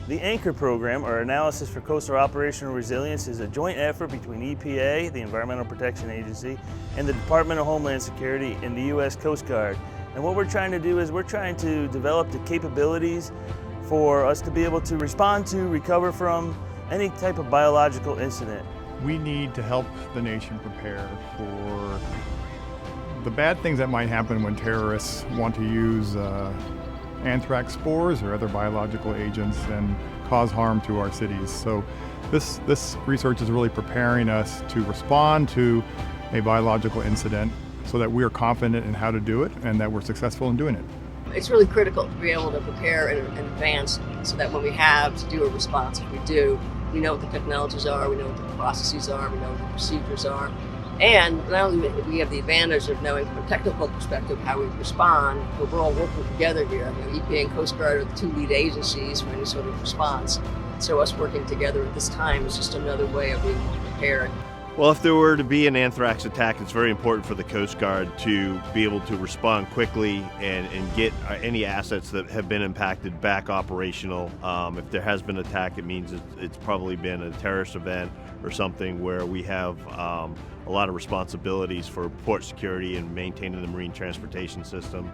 The AnCOR program, or Analysis for Coastal Operational Resilience, is a joint effort between EPA, the Environmental Protection Agency, and the Department of Homeland Security and the U.S. Coast Guard. And what we're trying to do is we're trying to develop the capabilities for us to be able to respond to, recover from any type of biological incident. We need to help the nation prepare for the bad things that might happen when terrorists want to use anthrax spores or other biological agents and cause harm to our cities. So this research is really preparing us to respond to a biological incident so that we are confident in how to do it and that we're successful in doing it. It's really critical to be able to prepare in advance so that when we have to do a response, if we do, we know what the technologies are, we know what the processes are, we know what the procedures are. And not only do we have the advantage of knowing from a technical perspective how we respond, but we're all working together here. EPA and Coast Guard are the two lead agencies for any sort of response. So us working together at this time is just another way of being prepared. Well, if there were to be an anthrax attack, it's very important for the Coast Guard to be able to respond quickly and get any assets that have been impacted back operational. If there has been an attack, it means it's probably been a terrorist event or something where we have a lot of responsibilities for port security and maintaining the marine transportation system.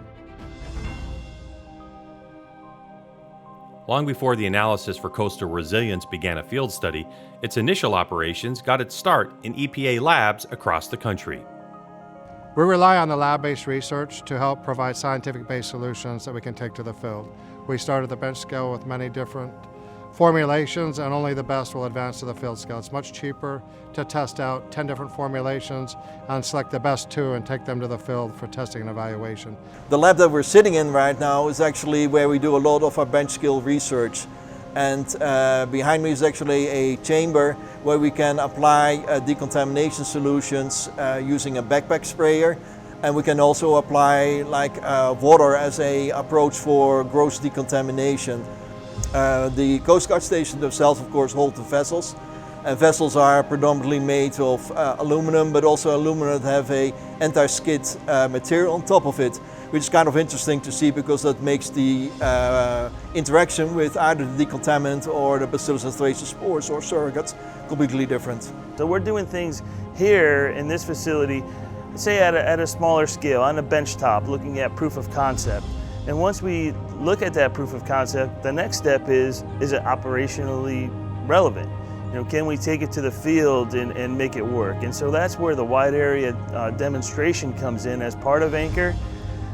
Long before the Analysis for Coastal Resilience began a field study, its initial operations got its start in EPA labs across the country. We rely on the lab-based research to help provide scientific-based solutions that we can take to the field. We start at the bench scale with many different formulations, and only the best will advance to the field scale. It's much cheaper to test out 10 different formulations and select the best 2 and take them to the field for testing and evaluation. The lab that we're sitting in right now is actually where we do a lot of our bench scale research. And behind me is actually a chamber where we can apply decontamination solutions using a backpack sprayer. And we can also apply water as an approach for gross decontamination. The Coast Guard stations themselves, of course, hold the vessels. And vessels are predominantly made of aluminum, but also aluminum that have a anti-skid material on top of it, which is kind of interesting to see because that makes the interaction with either the decontaminant or the Bacillus anthracis spores or surrogates completely different. So we're doing things here in this facility, say at a smaller scale, on a bench top, looking at proof of concept. And once we look at that proof of concept, the next step is it operationally relevant? Can we take it to the field and make it work? And so that's where the wide area demonstration comes in as part of AnCOR,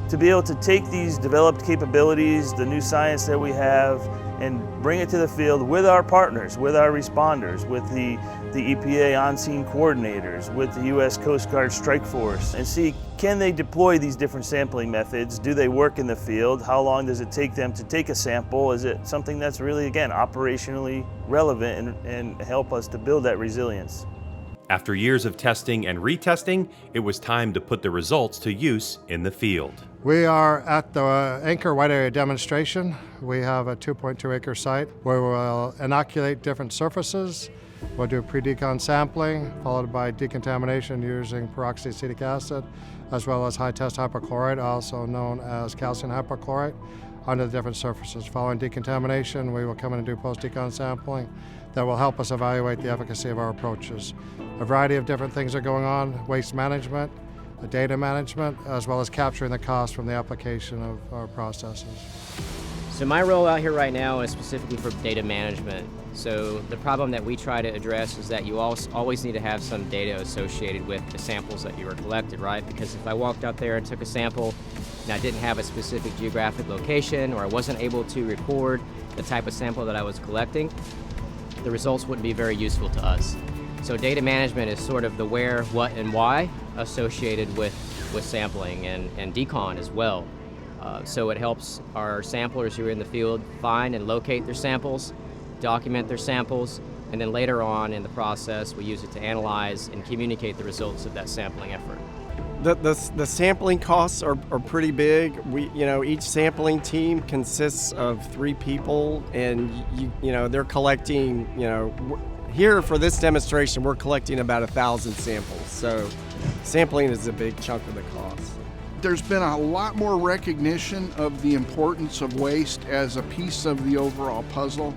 to be able to take these developed capabilities, the new science that we have, and bring it to the field with our partners, with our responders, with the EPA on-scene coordinators, with the U.S. Coast Guard Strike Force, and see, can they deploy these different sampling methods? Do they work in the field? How long does it take them to take a sample? Is it something that's really, again, operationally relevant and help us to build that resilience? After years of testing and retesting, it was time to put the results to use in the field. We are at the AnCOR Wide Area Demonstration. We have a 2.2 acre site where we'll inoculate different surfaces. We'll do pre-decon sampling, followed by decontamination using peroxyacetic acid, as well as high-test hypochlorite, also known as calcium hypochlorite, onto the different surfaces. Following decontamination, we will come in and do post-decon sampling that will help us evaluate the efficacy of our approaches. A variety of different things are going on: waste management, data management, as well as capturing the cost from the application of our processes. So my role out here right now is specifically for data management. So the problem that we try to address is that you always need to have some data associated with the samples that you were collected, right? Because if I walked out there and took a sample and I didn't have a specific geographic location, or I wasn't able to record the type of sample that I was collecting, the results wouldn't be very useful to us. So data management is sort of the where, what, and why associated with sampling and decon as well. So it helps our samplers who are in the field find and locate their samples, document their samples, and then later on in the process we use it to analyze and communicate the results of that sampling effort. The sampling costs are pretty big. Each sampling team consists of 3 people, and they're collecting, here for this demonstration we're collecting about 1,000 samples. So sampling is a big chunk of the cost. There's been a lot more recognition of the importance of waste as a piece of the overall puzzle,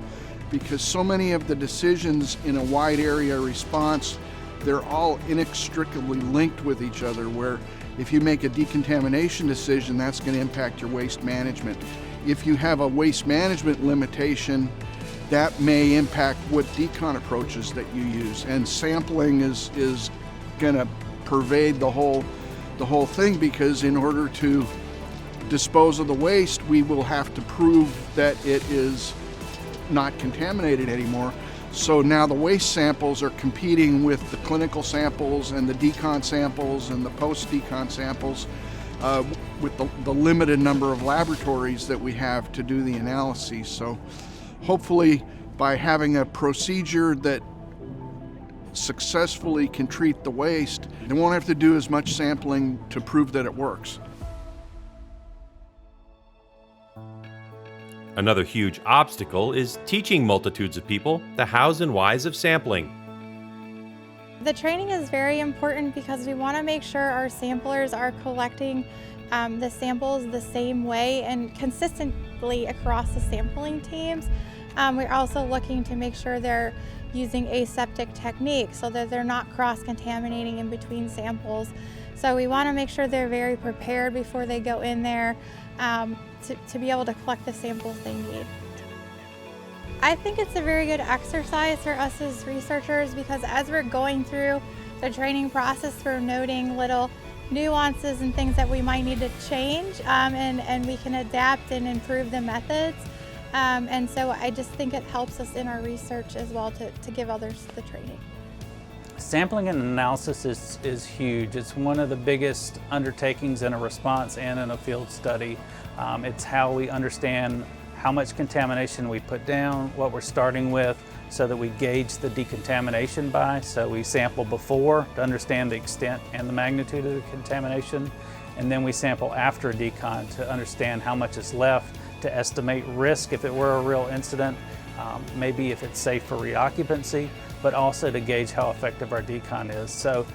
because so many of the decisions in a wide area response, they're all inextricably linked with each other, where if you make a decontamination decision, that's going to impact your waste management. If you have a waste management limitation, that may impact what decon approaches that you use. And sampling is going to pervade the whole thing, because in order to dispose of the waste, we will have to prove that it is not contaminated anymore. So now the waste samples are competing with the clinical samples and the decon samples and the post-decon samples with the limited number of laboratories that we have to do the analyses. So hopefully by having a procedure that successfully can treat the waste, they won't have to do as much sampling to prove that it works. Another huge obstacle is teaching multitudes of people the hows and whys of sampling. The training is very important because we want to make sure our samplers are collecting the samples the same way and consistently across the sampling teams. We're also looking to make sure they're using aseptic techniques so that they're not cross-contaminating in between samples. So we want to make sure they're very prepared before they go in there to be able to collect the samples they need. I think it's a very good exercise for us as researchers, because as we're going through the training process, we're noting little nuances and things that we might need to change, and we can adapt and improve the methods. And so I just think it helps us in our research as well to give others the training. Sampling and analysis is huge. It's one of the biggest undertakings in a response and in a field study. It's how we understand how much contamination we put down, what we're starting with, so that we gauge the decontamination by. So we sample before to understand the extent and the magnitude of the contamination, and then we sample after decon to understand how much is left, to estimate risk if it were a real incident, maybe if it's safe for reoccupancy, but also to gauge how effective our decon is. So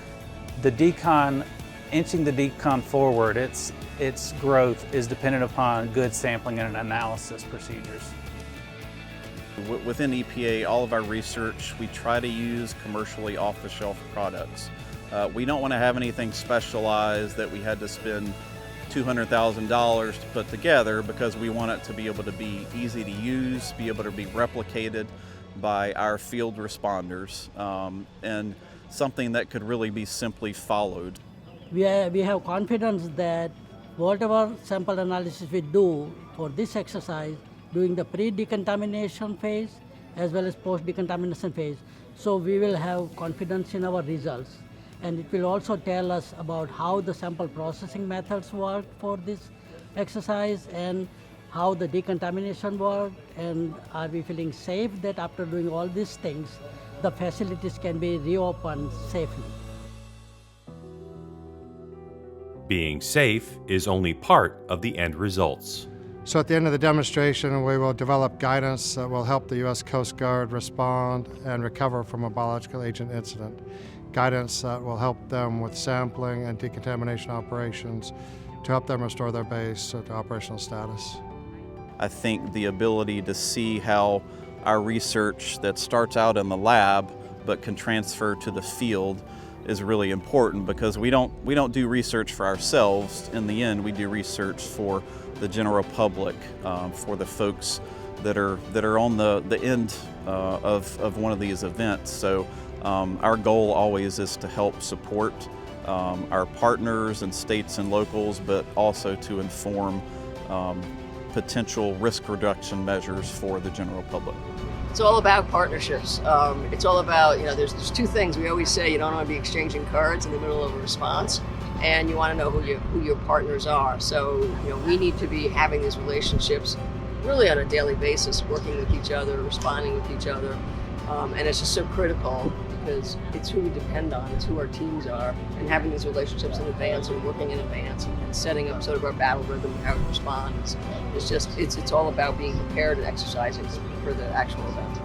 the decon, inching the decon forward, its growth is dependent upon good sampling and analysis procedures. Within EPA, all of our research, we try to use commercially off-the-shelf products. We don't want to have anything specialized that we had to spend $200,000 to put together, because we want it to be able to be easy to use, be able to be replicated by our field responders, and something that could really be simply followed. We have confidence that whatever sample analysis we do for this exercise, during the pre-decontamination phase as well as post-decontamination phase, so we will have confidence in our results. And it will also tell us about how the sample processing methods work for this exercise and how the decontamination worked, and are we feeling safe that after doing all these things, the facilities can be reopened safely. Being safe is only part of the end results. So at the end of the demonstration, we will develop guidance that will help the U.S. Coast Guard respond and recover from a biological agent incident. Guidance that will help them with sampling and decontamination operations to help them restore their base to operational status. I think the ability to see how our research that starts out in the lab but can transfer to the field is really important, because we don't do research for ourselves. In the end, we do research for the general public, for the folks that are on the end of one of these events. So our goal always is to help support our partners and states and locals, but also to inform potential risk reduction measures for the general public. It's all about partnerships. It's all about, there's two things we always say. You don't want to be exchanging cards in the middle of a response, and you want to know who your partners are. So, we need to be having these relationships really on a daily basis, working with each other, responding with each other. And it's just so critical, because it's who we depend on, it's who our teams are, and having these relationships in advance and working in advance and setting up sort of our battle rhythm and how we respond. It's all about being prepared and exercising for the actual event.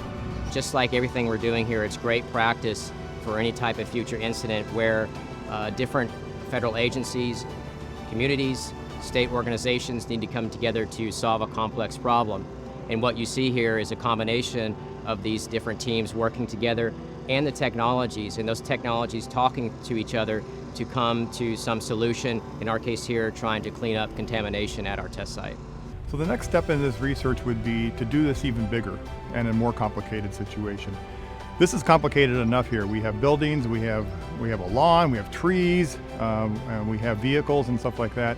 Just like everything we're doing here, it's great practice for any type of future incident where different federal agencies communities, state organizations need to come together to solve a complex problem. And what you see here is a combination of these different teams working together and the technologies, and those technologies talking to each other to come to some solution, in our case here, trying to clean up contamination at our test site. So the next step in this research would be to do this even bigger and in a more complicated situation. This is complicated enough here. We have buildings, we have a lawn, we have trees, and we have vehicles and stuff like that.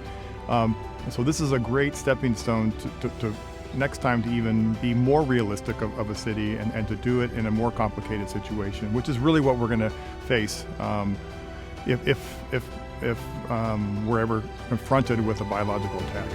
So this is a great stepping stone to next time to even be more realistic of a city and to do it in a more complicated situation, which is really what we're going to face if we're ever confronted with a biological attack.